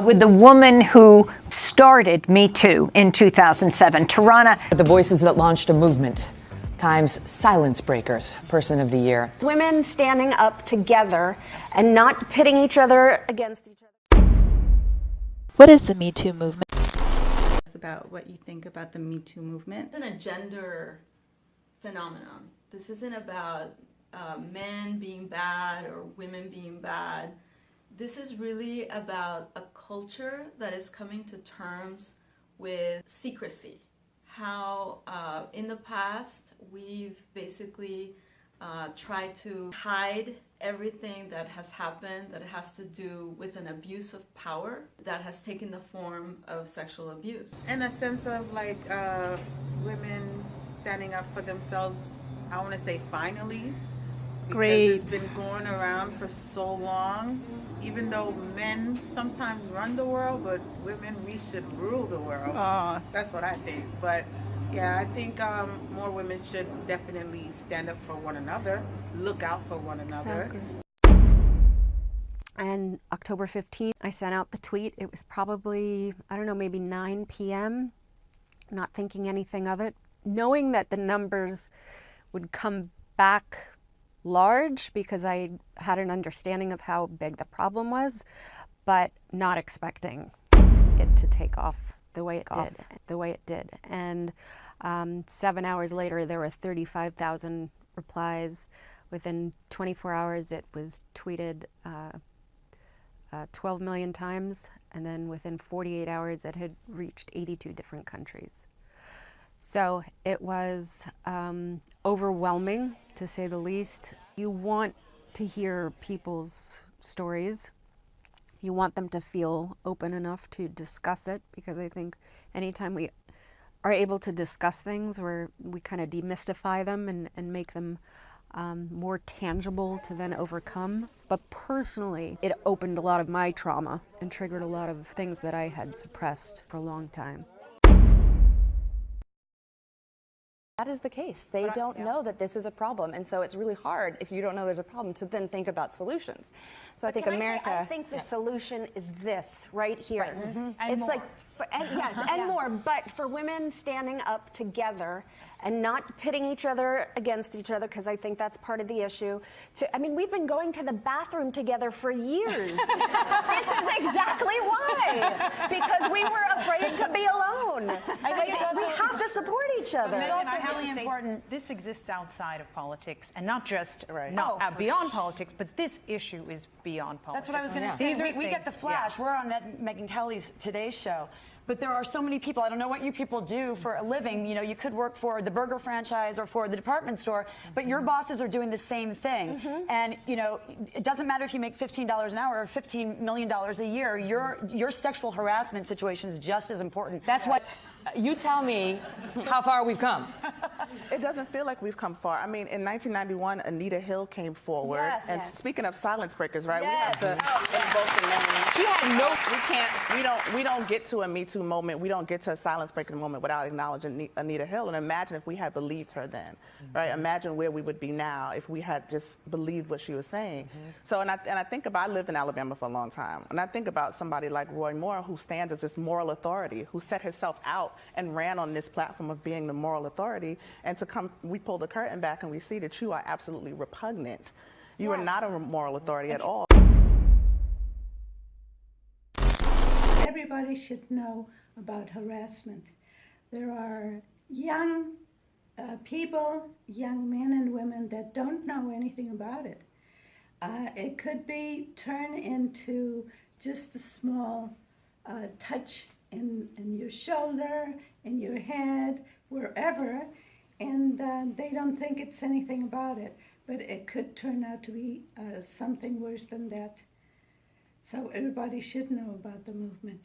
with the woman who started Metoo in 2007, Tarana. The voices that launched a movement. Time's Silence Breakers, Person of the Year. Women standing up together and not pitting each other against each other. What is the Me Too movement? It's about what you think about the Me Too movement. It's a gender phenomenon. This isn't about men being bad or women being bad. This is really about a culture that is coming to terms with secrecy. How in the past we've basically tried to hide everything that has happened that has to do with an abuse of power that has taken the form of sexual abuse. In a sense of like women standing up for themselves, I want to say finally. Great. Because it's been going around for so long. Even though men sometimes run the world, but women, we should rule the world. That's what I think. But yeah, I think more women should definitely stand up for one another, look out for one another. And October 15th, I sent out the tweet. It was probably, I don't know, maybe 9 p.m., not thinking anything of it, knowing that the numbers would come back large because I had an understanding of how big the problem was, but not expecting it to take off the way it did. And 7 hours later, there were 35,000 replies. Within 24 hours, it was tweeted 12 million times, and then within 48 hours, it had reached 82 different countries. So it was overwhelming, to say the least. You want to hear people's stories. You want them to feel open enough to discuss it, because I think anytime we are able to discuss things where we kind of demystify them and make them more tangible to then overcome. But personally, it opened a lot of my trauma and triggered a lot of things that I had suppressed for a long time. That is the case. They don't know that this is a problem, and so it's really hard if you don't know there's a problem to then think about solutions. So I think America. I think the solution is this right here. Right. Mm-hmm. It's more. And more. But for women standing up together and not pitting each other against each other, because I think that's part of the issue. I mean, we've been going to the bathroom together for years. This is exactly why. Because we were afraid to be alone. We have to support each other. It's also really important. This exists outside of politics, and not just beyond politics, but this issue is beyond politics. That's what I was going to say. We get the flash. We're on Megyn Kelly's Today Show. But there are so many people. I don't know what you people do for a living. You know, you could work for the burger franchise or for the department store, but your bosses are doing the same thing. And, you know, it doesn't matter if you make $15 an hour or $15 million a year. Your sexual harassment situation is just as important. That's why you tell me how far we've come. It doesn't feel like we've come far. I mean, in 1991, Anita Hill came forward. Yes, and speaking of silence breakers, right? Yes. We have to invoke the name. She had no. We don't get to a Me Too moment. We don't get to a silence breaker moment without acknowledging Anita Hill. And imagine if we had believed her then, right? Imagine where we would be now if we had just believed what she was saying. So, and I think about, I lived in Alabama for a long time, and I think about somebody like Roy Moore, who stands as this moral authority, who set herself out and ran on this platform of being the moral authority, and to come, we pull the curtain back and we see that you are absolutely repugnant. You are not a moral authority at all. Everybody should know about harassment. There are young people, young men and women that don't know anything about it. It could be turned into just a small touch in your shoulder, in your head, wherever, and they don't think it's anything about it. But it could turn out to be something worse than that. So everybody should know about the movement.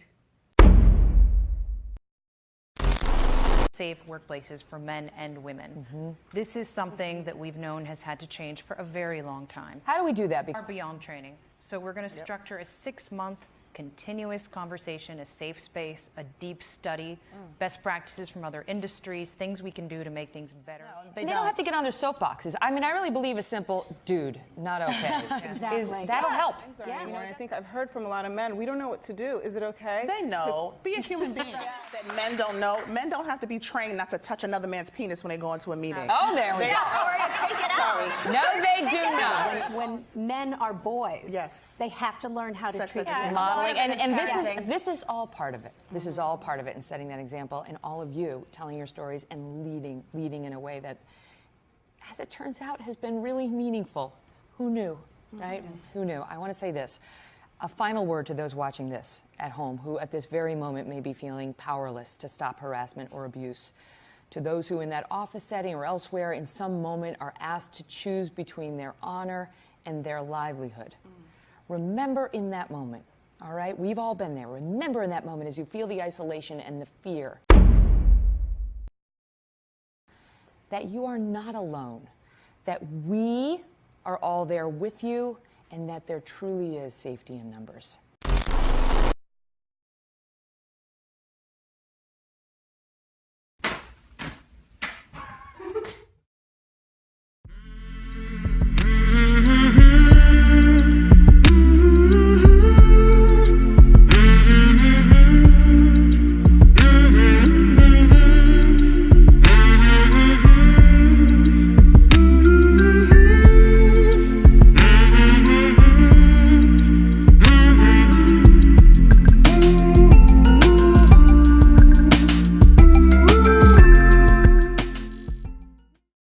Safe workplaces for men and women. This is something that we've known has had to change for a very long time. How do we do that? Our Beyond training. So we're going to structure a 6-month continuous conversation, a safe space, a deep study, best practices from other industries, things we can do to make things better. They don't have to get on their soapboxes. I mean, I really believe a simple "dude, not okay" that'll help. I think I've heard from a lot of men, we don't know what to do. Is it okay? They know. Be a human being. That men don't know. Men don't have to be trained not to touch another man's penis when they go into a meeting. Oh, there we go. Or to take it out. No, they do not. When men are boys, yes, they have to learn how to treat women. Modeling, and this is all part of it. This is all part of it, and setting that example, and all of you telling your stories and leading in a way that, as it turns out, has been really meaningful. Who knew, right? Who knew? I want to say this. A final word to those watching this at home who at this very moment may be feeling powerless to stop harassment or abuse. To those who in that office setting or elsewhere in some moment are asked to choose between their honor and their livelihood. Remember in that moment, all right? We've all been there. Remember in that moment as you feel the isolation and the fear that you are not alone, that we are all there with you, and that there truly is safety in numbers.